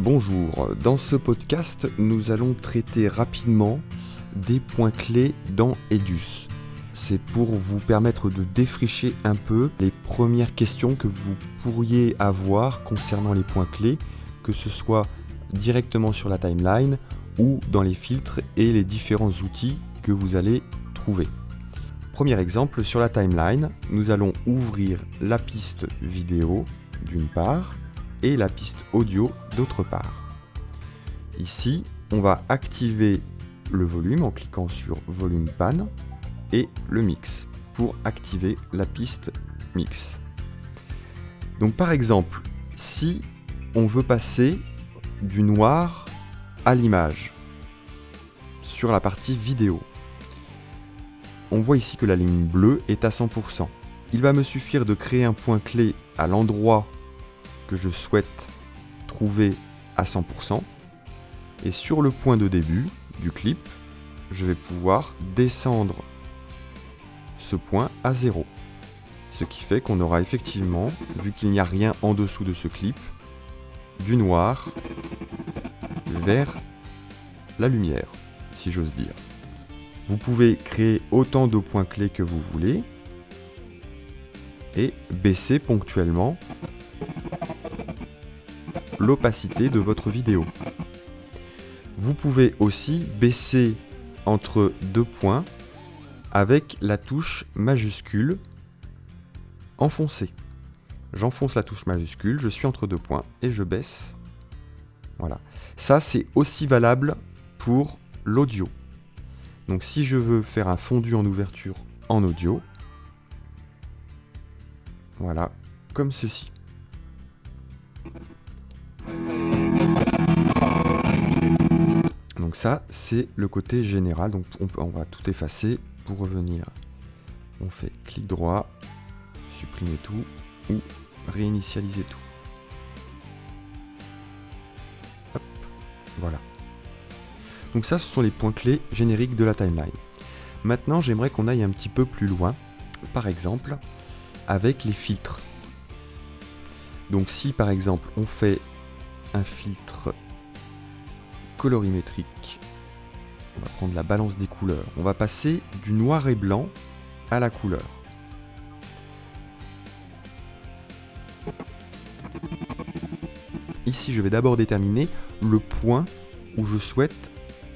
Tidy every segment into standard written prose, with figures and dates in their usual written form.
Bonjour, dans ce podcast, nous allons traiter rapidement des points clés dans Edus. C'est pour vous permettre de défricher un peu les premières questions que vous pourriez avoir concernant les points clés, que ce soit directement sur la timeline ou dans les filtres et les différents outils que vous allez trouver. Premier exemple, sur la timeline, nous allons ouvrir la piste vidéo d'une part et la piste audio d'autre part. Ici, on va activer le volume en cliquant sur volume pan et le mix pour activer la piste mix. Donc par exemple, si on veut passer du noir à l'image sur la partie vidéo, on voit ici que la ligne bleue est à 100%. Il va me suffire de créer un point clé à l'endroit que je souhaite trouver à 100%. Et sur le point de début du clip, je vais pouvoir descendre ce point à 0. Ce qui fait qu'on aura effectivement, vu qu'il n'y a rien en dessous de ce clip, du noir vers la lumière, si j'ose dire. Vous pouvez créer autant de points clés que vous voulez et baisser ponctuellement l'opacité de votre vidéo. Vous pouvez aussi baisser entre deux points avec la touche majuscule enfoncée. J'enfonce la touche majuscule, je suis entre deux points et je baisse. Voilà. Ça, c'est aussi valable pour l'audio. Donc si je veux faire un fondu en ouverture en audio, voilà, comme ceci. Donc ça, c'est le côté général. Donc on va tout effacer pour revenir. On fait clic droit, supprimer tout ou réinitialiser tout. Hop, voilà. Donc ça, ce sont les points clés génériques de la timeline. Maintenant, j'aimerais qu'on aille un petit peu plus loin. Par exemple, avec les filtres. Donc si par exemple, on fait un filtre colorimétrique, on va prendre la balance des couleurs. On va passer du noir et blanc à la couleur. Ici, je vais d'abord déterminer le point où je souhaite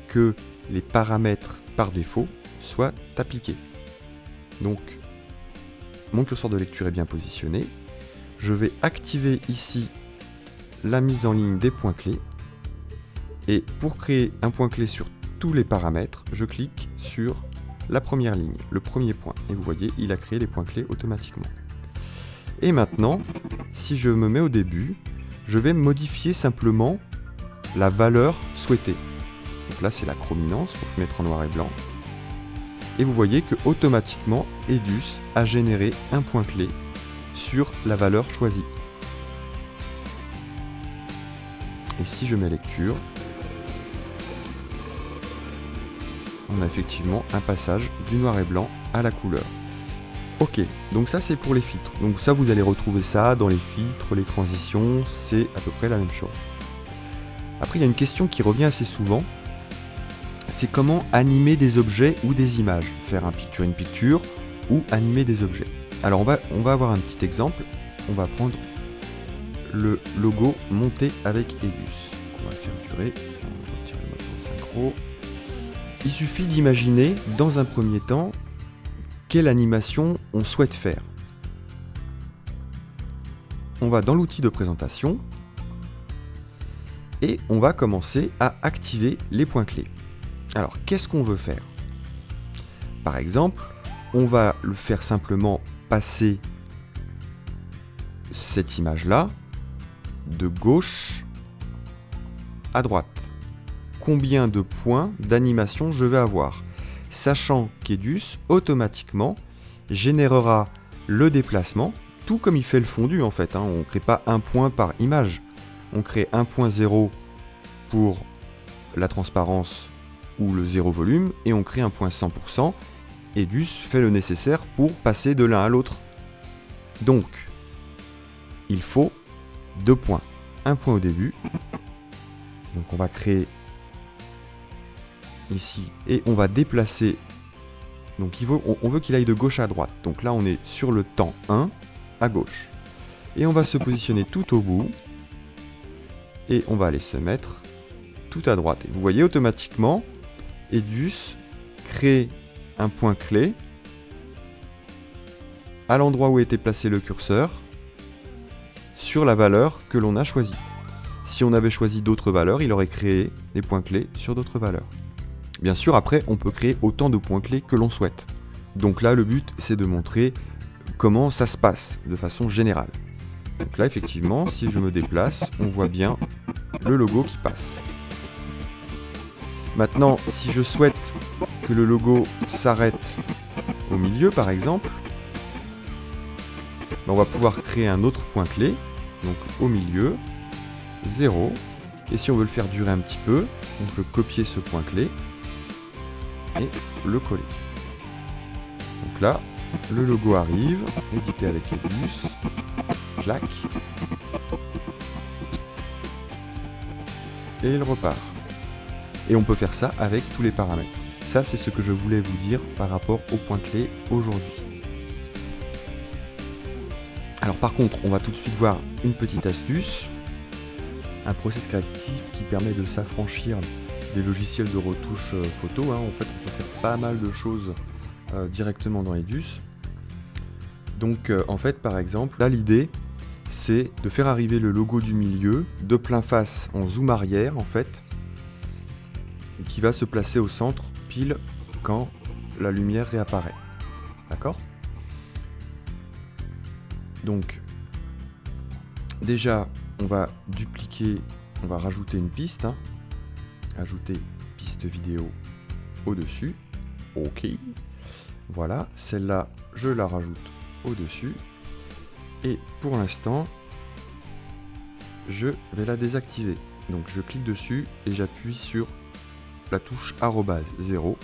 que les paramètres par défaut soient appliqués. Donc, mon curseur de lecture est bien positionné. Je vais activer ici la mise en ligne des points clés. Et pour créer un point clé sur tous les paramètres, je clique sur la première ligne, le premier point. Et vous voyez, il a créé les points clés automatiquement. Et maintenant, si je me mets au début, je vais modifier simplement la valeur souhaitée. Donc là, c'est la chrominance, pour mettre en noir et blanc. Et vous voyez que automatiquement, Edus a généré un point clé sur la valeur choisie. Et si je mets lecture, on a effectivement un passage du noir et blanc à la couleur. Ok, donc ça c'est pour les filtres. Donc ça, vous allez retrouver ça dans les filtres, les transitions, c'est à peu près la même chose. Après, il y a une question qui revient assez souvent, c'est comment animer des objets ou des images. Faire un picture-in-picture ou animer des objets. Alors on va avoir un petit exemple. On va prendre le logo monté avec Edus. On va faire durer. On va retirer le mode synchro. Il suffit d'imaginer dans un premier temps quelle animation on souhaite faire. On va dans l'outil de présentation et on va commencer à activer les points clés. Alors, qu'est-ce qu'on veut faire? Par exemple, on va le faire simplement passer cette image-là de gauche à droite. Combien de points d'animation je vais avoir? Sachant qu'Edus, automatiquement, générera le déplacement, tout comme il fait le fondu en fait. On ne crée pas un point par image. On crée 1.0 pour la transparence ou le 0 volume et on crée un point 100%. Edus fait le nécessaire pour passer de l'un à l'autre. Donc, il faut 2 points. Un point au début. Donc on va créer ici et on va déplacer. Donc on veut qu'il aille de gauche à droite. Donc là on est sur le temps 1 à gauche. Et on va se positionner tout au bout. Et on va aller se mettre tout à droite. Et vous voyez automatiquement, Edus crée un point clé à l'endroit où était placé le curseur sur la valeur que l'on a choisie. Si on avait choisi d'autres valeurs, il aurait créé des points clés sur d'autres valeurs. Bien sûr, après, on peut créer autant de points clés que l'on souhaite. Donc là, le but, c'est de montrer comment ça se passe de façon générale. Donc là, effectivement, si je me déplace, on voit bien le logo qui passe. Maintenant, si je souhaite que le logo s'arrête au milieu, par exemple, on va pouvoir créer un autre point clé, donc au milieu, 0. Et si on veut le faire durer un petit peu, on peut copier ce point clé et le coller. Donc là, le logo arrive, édité avec Edus, clac, et il repart. Et on peut faire ça avec tous les paramètres. Ça, c'est ce que je voulais vous dire par rapport au point clé aujourd'hui. Alors par contre, on va tout de suite voir une petite astuce, un process créatif qui permet de s'affranchir des logiciels de retouche photo. En fait, on peut faire pas mal de choses directement dans Edus. Donc en fait, par exemple, là l'idée, c'est de faire arriver le logo du milieu de plein face en zoom arrière, en fait, qui va se placer au centre pile quand la lumière réapparaît. D'accord ? Donc, déjà, on va dupliquer, on va rajouter une piste, ajouter piste vidéo au-dessus. OK. Voilà, celle-là, je la rajoute au-dessus. Et pour l'instant, je vais la désactiver. Donc, je clique dessus et j'appuie sur la touche arrobase 0.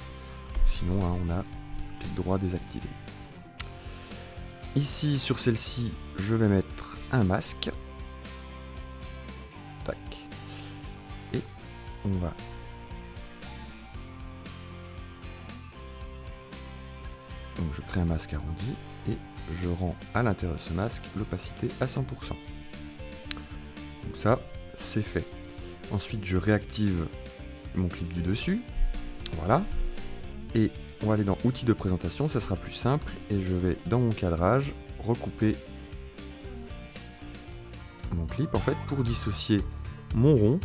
Sinon, on a clic droit désactivé. Ici, sur celle-ci, je vais mettre un masque. Tac. Et on va... Donc je crée un masque arrondi et je rends à l'intérieur de ce masque l'opacité à 100%. Donc ça, c'est fait. Ensuite, je réactive mon clip du dessus. Voilà. Et on va aller dans outils de présentation, ça sera plus simple. Et je vais dans mon cadrage recouper mon clip en fait pour dissocier mon rond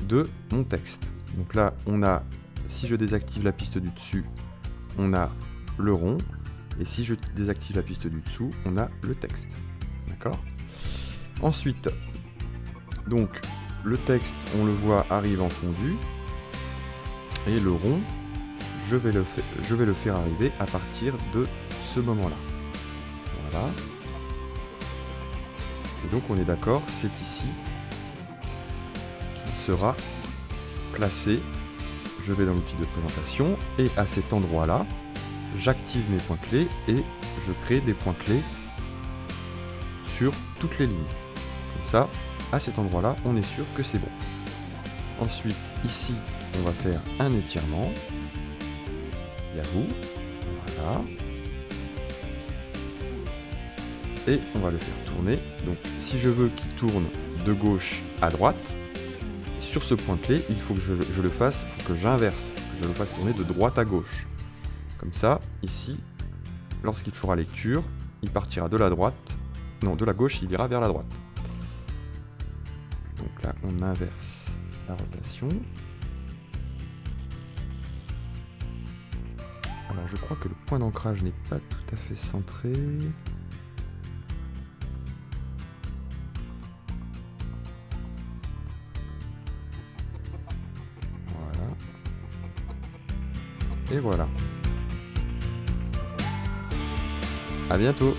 de mon texte. Donc là, on a, si je désactive la piste du dessus, on a le rond. Et si je désactive la piste du dessous, on a le texte. D'accord ? Ensuite, donc, le texte, on le voit, arrive en fondu. Et le rond, je vais le faire arriver à partir de ce moment-là. Voilà. Et donc, on est d'accord, c'est ici qu'il sera placé. Je vais dans l'outil de présentation et à cet endroit-là, j'active mes points clés et je crée des points clés sur toutes les lignes. Comme ça, à cet endroit-là, on est sûr que c'est bon. Ensuite, ici, on va faire un étirement. Yahoo. Voilà. Et on va le faire tourner. Donc, si je veux qu'il tourne de gauche à droite, sur ce point clé, il faut que je le fasse, il faut que j'inverse, que je le fasse tourner de droite à gauche. Comme ça, ici, lorsqu'il fera lecture, il partira de la droite, non, de la gauche, il ira vers la droite. Donc là, on inverse la rotation. Alors, je crois que le point d'ancrage n'est pas tout à fait centré. Voilà. Et voilà. À bientôt.